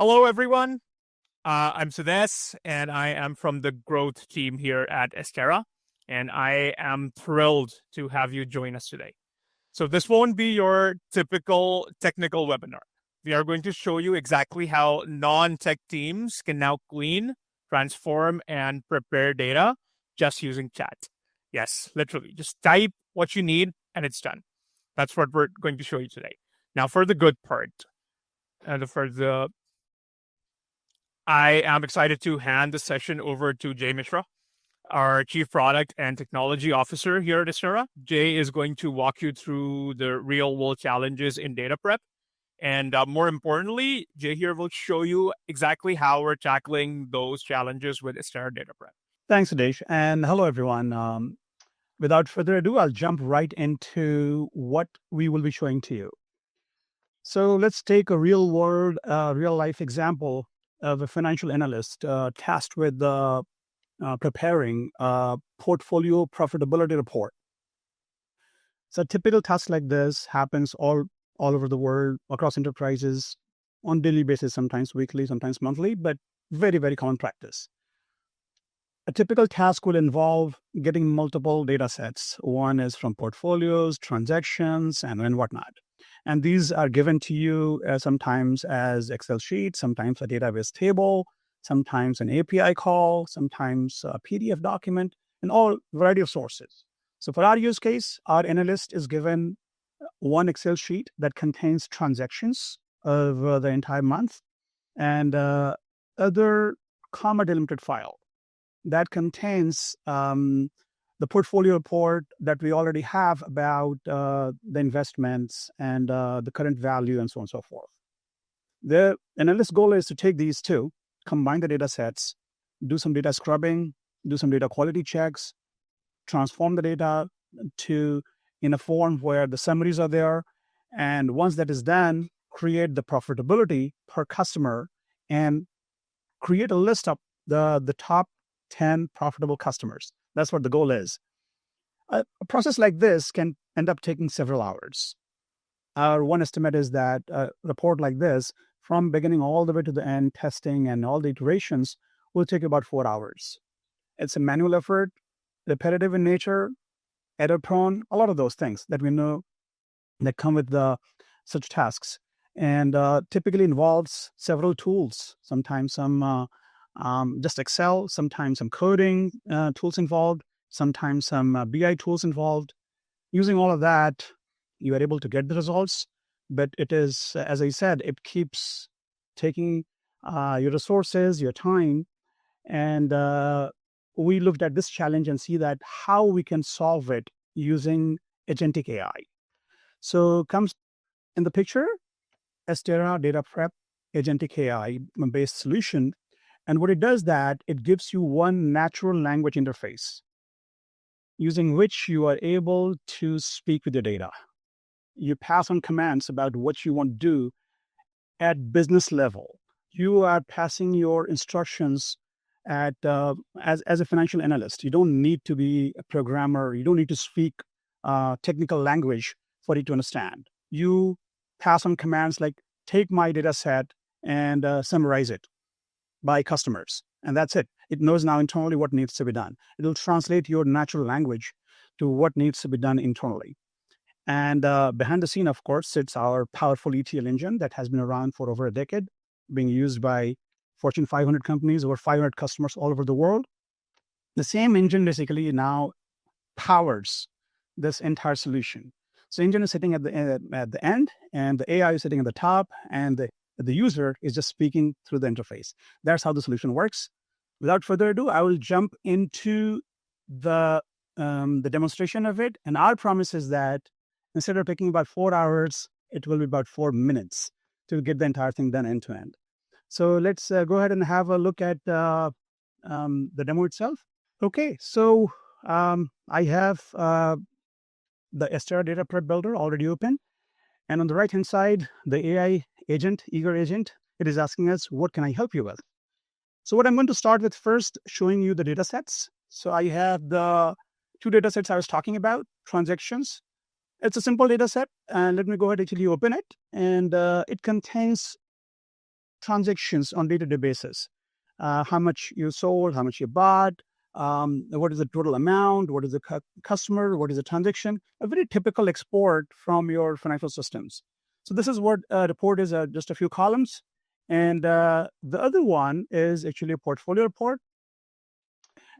Hello, everyone. I'm Sudesh, and I am from the growth team here at Estera, and I am thrilled to have you join us today. So, this won't be your typical technical webinar. We are going to show you exactly how non tech teams can now clean, transform, and prepare data just using chat. Yes, literally, just type what you need and it's done. That's what we're going to show you today. Now, for the good part, and for the I am excited to hand the session over to Jay Mishra, our Chief Product and Technology Officer here at Astera. Jay is going to walk you through the real world challenges in data prep. And more importantly, Jay here will show you exactly how we're tackling those challenges with Astera Data Prep. Thanks, Adesh. And hello, everyone. Without further ado, I'll jump right into what we will be showing to you. So let's take a real world, real life example of a financial analyst tasked with preparing a portfolio profitability report. So a typical task like this happens all over the world, across enterprises, on daily basis, sometimes weekly, sometimes monthly, but very, very common practice. A typical task will involve getting multiple data sets. One is from portfolios, transactions, and whatnot. And these are given to you sometimes as Excel sheets, sometimes a database table, sometimes an API call, sometimes a PDF document, and all variety of sources. So for our use case, our analyst is given one Excel sheet that contains transactions of the entire month and other comma delimited file that contains the portfolio report that we already have about the investments and the current value and so on and so forth. The analyst goal is to take these two, combine the data sets, do some data scrubbing, do some data quality checks, transform the data in a form where the summaries are there. And once that is done, create the profitability per customer and create a list of the top 10 profitable customers. That's what the goal is. A process like this can end up taking several hours. Our one estimate is that a report like this, from beginning all the way to the end, testing and all the iterations, will take about 4 hours. It's a manual effort, repetitive in nature, error prone, a lot of those things that we know that come with such tasks. And typically involves several tools, sometimes some just Excel, sometimes some coding tools involved, sometimes some BI tools involved. Using all of that, you are able to get the results, but it is, as I said, it keeps taking your resources, your time, and we looked at this challenge and see that how we can solve it using agentic AI. So comes in the picture, Astera Data Prep agentic AI based solution. And what it does that it gives you one natural language interface using which you are able to speak with your data. You pass on commands about what you want to do at business level. You are passing your instructions as a financial analyst. You don't need to be a programmer. You don't need to speak technical language for it to understand. You pass on commands like take my data set and summarize it by customers. And that's it. It knows now internally what needs to be done. It'll translate your natural language to what needs to be done internally. And behind the scene, of course, sits our powerful ETL engine that has been around for over a decade, being used by Fortune 500 companies, over 500 customers all over the world. The same engine basically now powers this entire solution. So engine is sitting at the end, and the AI is sitting at the top, and the user is just speaking through the interface. That's how the solution works. Without further ado, I will jump into the demonstration of it. And our promise is that instead of taking about 4 hours, it will be about 4 minutes to get the entire thing done end to end. So let's go ahead and have a look at the demo itself. Okay, so I have the Astera Data Prep Builder already open. And on the right-hand side, the AI agent, Eager Agent, it is asking us, what can I help you with? So what I'm going to start with first, showing you the data sets. So I have the 2 data sets I was talking about, transactions. It's a simple data set. And let me go ahead and actually open it. And it contains transactions on day-to-day basis. How much you sold, how much you bought, what is the total amount, what is the customer, what is the transaction, a very typical export from your financial systems. So this is what a report is, just a few columns. And the other one is actually a portfolio report.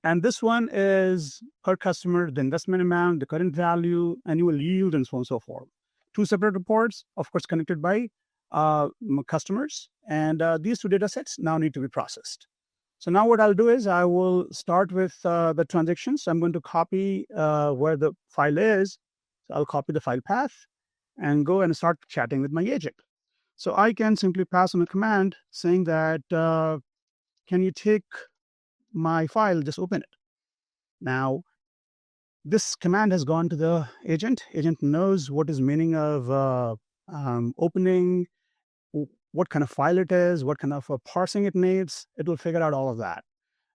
And this one is per customer, the investment amount, the current value, annual yield, and so on and so forth. Two separate reports, of course, connected by customers. And these two data sets now need to be processed. So now what I'll do is I will start with the transactions. I'm going to copy where the file is. So I'll copy the file path and go and start chatting with my agent. So I can simply pass on a command saying that, can you take my file, just open it. Now, this command has gone to the agent. Agent knows what is meaning of opening, what kind of file it is, what kind of parsing it needs. It will figure out all of that.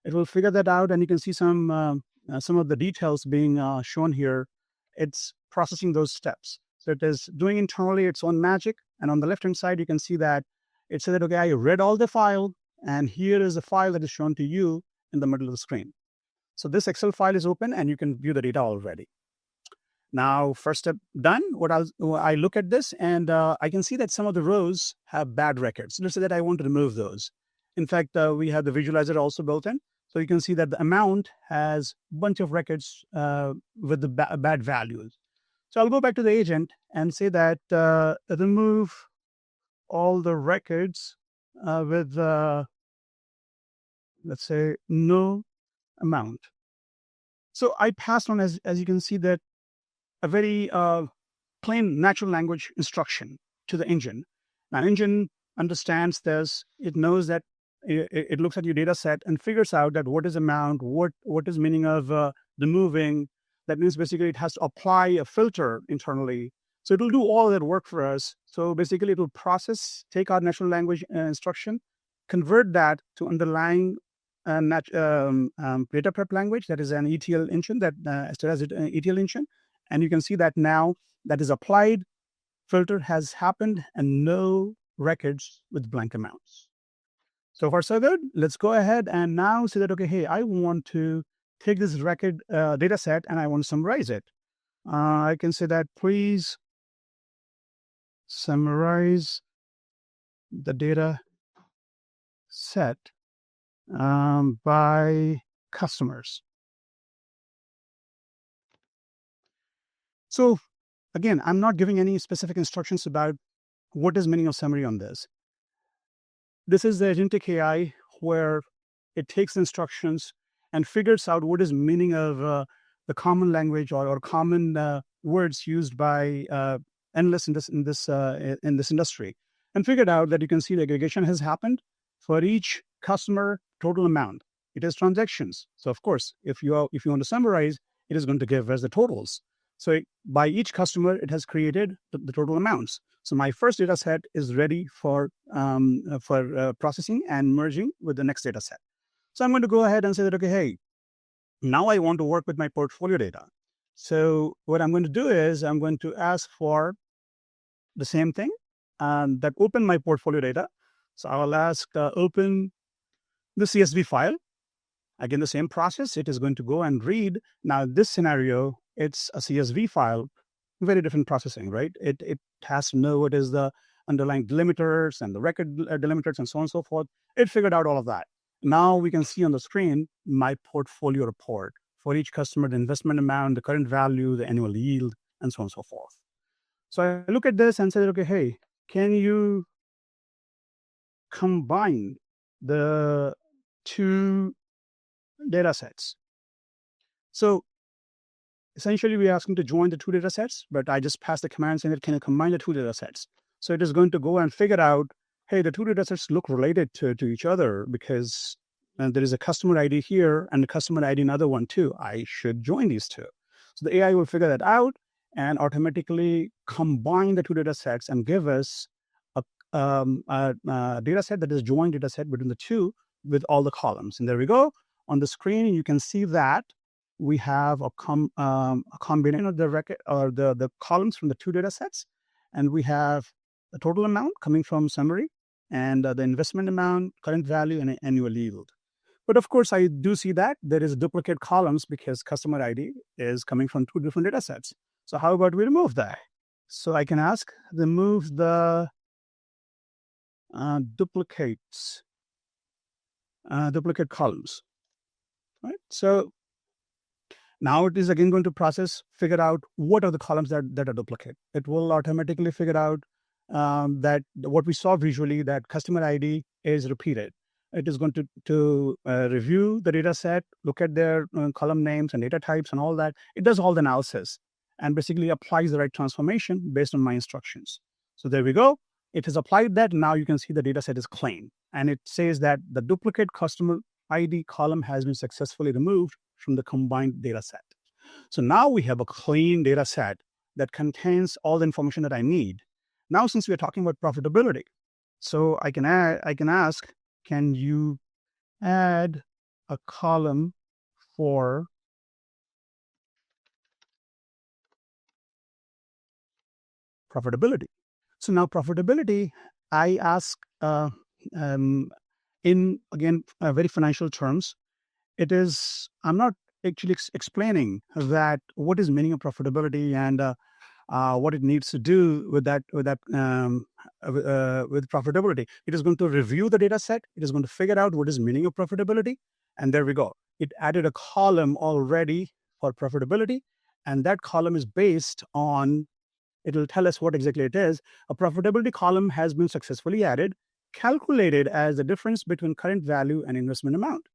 It will figure that out, and you can see some of the details being shown here. It's processing those steps. So it is doing internally its own magic. And on the left-hand side, you can see that it said that, okay, I read all the file, and here is the file that is shown to you in the middle of the screen. So this Excel file is open, and you can view the data already. Now, first step done, I look at this, and I can see that some of the rows have bad records. Let's say that I want to remove those. In fact, we have the visualizer also built in. So you can see that the amount has a bunch of records with the bad values. So I'll go back to the agent and say that remove all the records with, let's say, no amount. So I passed on, as you can see, that a very plain natural language instruction to the engine. Now, engine understands this. It knows that it looks at your data set and figures out that what is amount, what is meaning of removing. That means basically it has to apply a filter internally. So it will do all that work for us. So basically it will process, take our natural language instruction, convert that to underlying data prep language, that is an ETL engine, that still has an ETL engine. And you can see that now that is applied, filter has happened, and no records with blank amounts. So far, so good. Let's go ahead and now say that, okay, hey, I want to take this record data set and I want to summarize it. I can say that, please summarize the data set by customers. So again, I'm not giving any specific instructions about what is meaning of summary on this. This is the agentic AI where it takes instructions and figures out what is meaning of the common language or common words used by analysts in this industry, and figured out that you can see the aggregation has happened for each customer total amount. It is transactions. So of course, if you want to summarize, it is going to give us the totals. So by each customer, it has created the total amounts. So my first data set is ready for processing and merging with the next data set. So I'm going to go ahead and say that, okay, hey, now I want to work with my portfolio data. So what I'm going to do is I'm going to ask for the same thing, that open my portfolio data. So I'll ask open the CSV file. Again, the same process. It is going to go and read. Now, in this scenario, it's a CSV file, very different processing, right? It has to know what is the underlying delimiters and the record delimiters and so on and so forth. It figured out all of that. Now we can see on the screen my portfolio report for each customer, the investment amount, the current value, the annual yield, and so on and so forth. So I look at this and say, okay, hey, can you combine the two data sets? So essentially, we're asking to join the two data sets, but I just passed the command saying that can you combine the two data sets? So it is going to go and figure out, hey, the two data sets look related to each other because there is a customer ID here and a customer ID another one too. I should join these two. So the AI will figure that out and automatically combine the two data sets and give us a data set that is joined data set between the two with all the columns. And there we go. On the screen, you can see that we have a combination of the record or the columns from the two data sets, and we have the total amount coming from summary, and the investment amount, current value, and annual yield. But of course, I do see that there is duplicate columns because customer ID is coming from two different data sets. So how about we remove that? So I can ask, remove the duplicate columns, right? So now it is again going to figure out what are the columns that are duplicate. It will automatically figure out that what we saw visually, that customer ID is repeated. It is going to review the data set, look at their column names and data types and all that. It does all the analysis and basically applies the right transformation based on my instructions. So there we go. It has applied that. Now you can see the data set is clean. And it says that the duplicate customer ID column has been successfully removed from the combined data set. So now we have a clean data set that contains all the information that I need. Now, since we're talking about profitability, so I can ask, can you add a column for profitability? So now profitability, I ask in, again, very financial terms, it is, I'm not actually explaining that what is meaning of profitability and what it needs to do with profitability. It is going to review the data set. It is going to figure out what is meaning of profitability. And there we go. It added a column already for profitability. And that column is based on, it will tell us what exactly it is. A profitability column has been successfully added, calculated as the difference between current value and investment amount.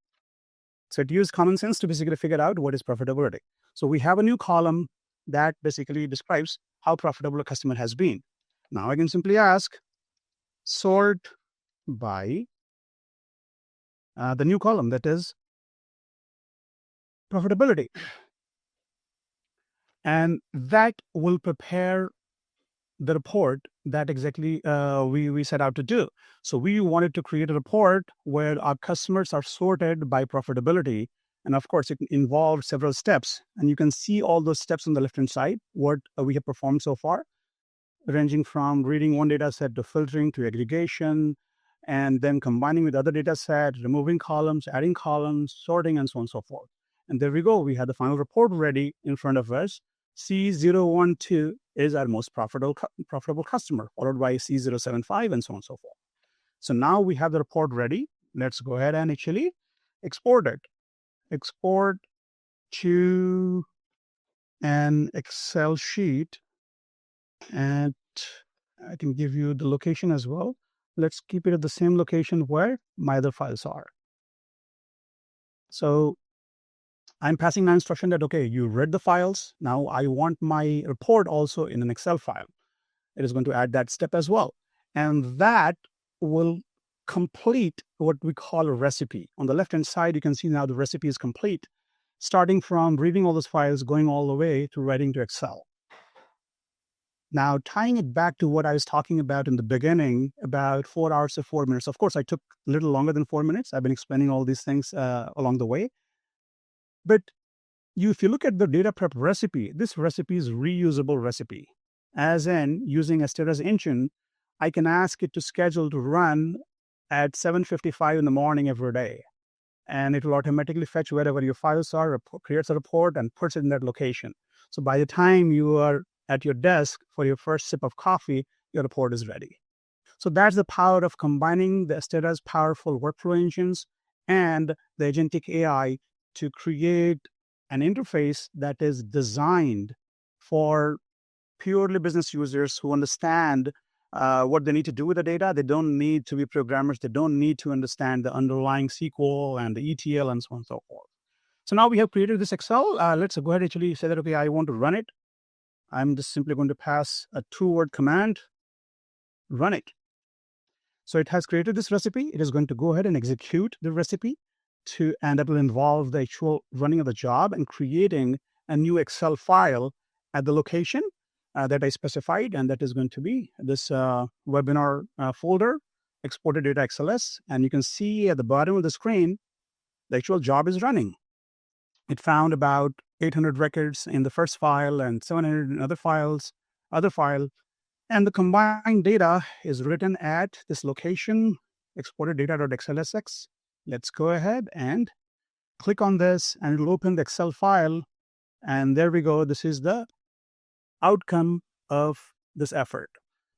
So it used common sense to basically figure out what is profitability. So we have a new column that basically describes how profitable a customer has been. Now I can simply ask, sort by the new column, that is profitability. And that will prepare the report that exactly we set out to do. So we wanted to create a report where our customers are sorted by profitability. And of course, it involved several steps. And you can see all those steps on the left-hand side, what we have performed so far, ranging from reading one data set to filtering to aggregation, and then combining with other data set, removing columns, adding columns, sorting, and so on and so forth. And there we go. We had the final report ready in front of us. C012 is our most profitable customer, followed by C075 and so on and so forth. So now we have the report ready. Let's go ahead and actually export it. Export to an Excel sheet. And I can give you the location as well. Let's keep it at the same location where my other files are. So I'm passing the instruction that, okay, you read the files. Now I want my report also in an Excel file. It is going to add that step as well. And that will complete what we call a recipe. On the left-hand side, you can see now the recipe is complete, starting from reading all those files, going all the way to writing to Excel. Now, tying it back to what I was talking about in the beginning, about 4 hours to 4 minutes. Of course, I took a little longer than 4 minutes. I've been explaining all these things along the way. But if you look at the data prep recipe, this recipe is reusable recipe. As in, using Astera's engine, I can ask it to schedule to run at 7:55 in the morning every day. And it will automatically fetch wherever your files are, creates a report, and puts it in that location. So by the time you are at your desk for your first sip of coffee, your report is ready. So that's the power of combining the Astera's powerful workflow engines and the agentic AI to create an interface that is designed for purely business users who understand what they need to do with the data. They don't need to be programmers. They don't need to understand the underlying SQL and the ETL and so on and so forth. So now we have created this Excel. Let's go ahead and actually say that, okay, I want to run it. I'm just simply going to pass a 2-word command, run it. So it has created this recipe. It is going to go ahead and execute the recipe and that will involve the actual running of the job and creating a new Excel file at the location that I specified. And that is going to be this webinar folder, exported data XLS. And you can see at the bottom of the screen, the actual job is running. It found about 800 records in the first file and 700 in other file. And the combined data is written at this location, exported data.xlsx. Let's go ahead and click on this, and it'll open the Excel file. And there we go. This is the outcome of this effort.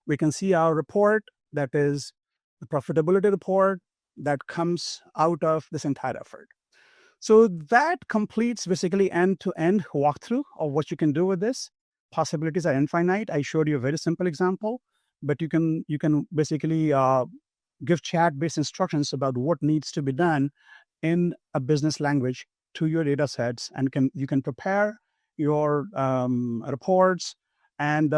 We can see our report, that is the profitability report that comes out of this entire effort. So that completes basically end-to-end walkthrough of what you can do with this. Possibilities are infinite. I showed you a very simple example, but you can basically give chat-based instructions about what needs to be done in a business language to your data sets, and you can prepare your reports. And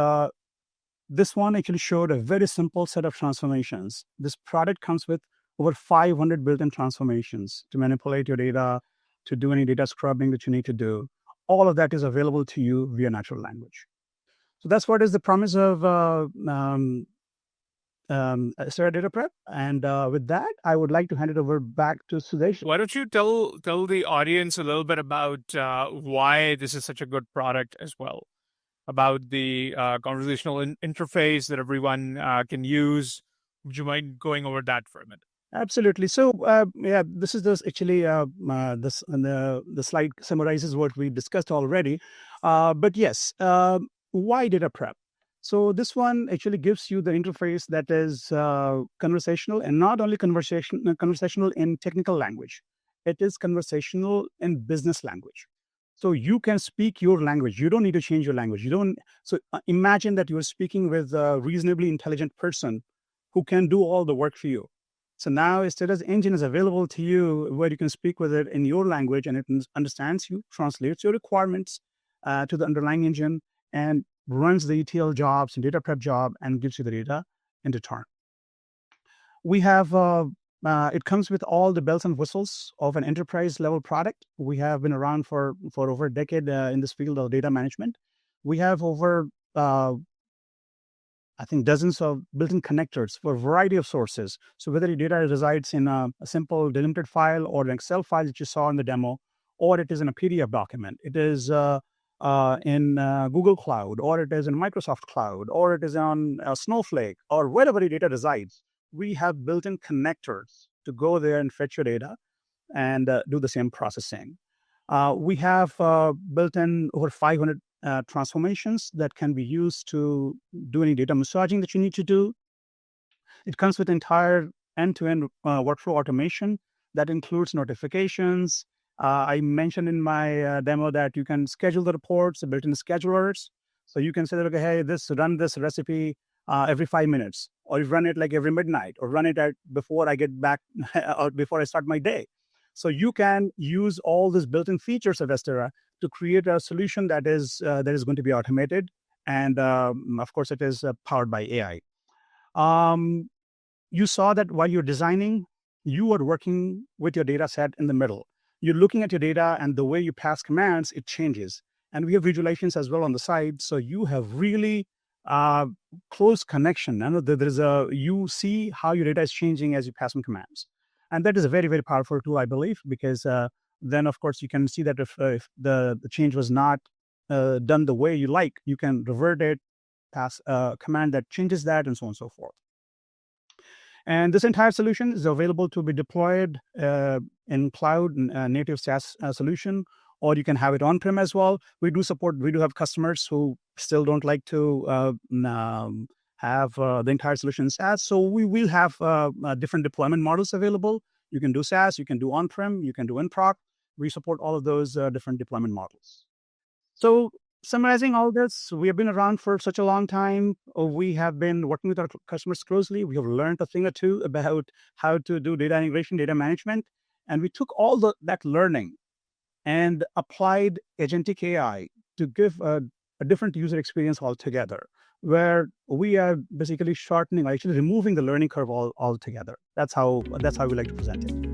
this one actually showed a very simple set of transformations. This product comes with over 500 built-in transformations to manipulate your data, to do any data scrubbing that you need to do. All of that is available to you via natural language. So that's what is the promise of Astera Data Prep. And with that, I would like to hand it over back to Sudesh. Why don't you tell the audience a little bit about why this is such a good product as well, about the conversational interface that everyone can use. Would you mind going over that for a minute? Absolutely. So yeah, this is actually the slide summarizes what we discussed already. But yes, why data prep? So this one actually gives you the interface that is conversational, and not only conversational in technical language. It is conversational in business language. So you can speak your language. You don't need to change your language. So imagine that you're speaking with a reasonably intelligent person who can do all the work for you. So now Astera's engine is available to you, where you can speak with it in your language, and it understands you, translates your requirements to the underlying engine, and runs the ETL jobs and data prep job, and gives you the data in return. We have, it comes with all the bells and whistles of an enterprise level product. We have been around for over a decade in this field of data management. We have over I think dozens of built-in connectors for a variety of sources. So whether your data resides in a simple delimited file or an Excel file that you saw in the demo, or it is in a PDF document, it is in Google Cloud, or it is in Microsoft Cloud, or it is on Snowflake, or wherever your data resides, we have built-in connectors to go there and fetch your data and do the same processing. We have built-in over 500 transformations that can be used to do any data massaging that you need to do. It comes with entire end-to-end workflow automation that includes notifications. I mentioned in my demo that you can schedule the reports, the built-in schedulers. So you can say that, okay, hey, run this recipe every 5 minutes, or you run it like every midnight, or run it before I get back or before I start my day. So you can use all these built-in features of Astera to create a solution that is going to be automated, and of course, it is powered by AI. You saw that while you're designing, you are working with your data set in the middle. You're looking at your data, and the way you pass commands, it changes. And we have visualizations as well on the side, so you have really close connection. And you see how your data is changing as you pass some commands. And that is a very, very powerful tool, I believe, because then, of course, you can see that if the change was not done the way you like, you can revert it, pass a command that changes that, and so on and so forth. And this entire solution is available to be deployed in cloud, native SaaS solution, or you can have it on-prem as well. We do have customers who still don't like to have the entire solution SaaS. So we will have different deployment models available. You can do SaaS, you can do on-prem, you can do in-proc. We support all of those different deployment models. So summarizing all this, we have been around for such a long time. We have been working with our customers closely. We have learned a thing or two about how to do data integration, data management. And we took all that learning and applied agentic AI to give a different user experience altogether, where we are basically removing the learning curve altogether. That's how we like to present it.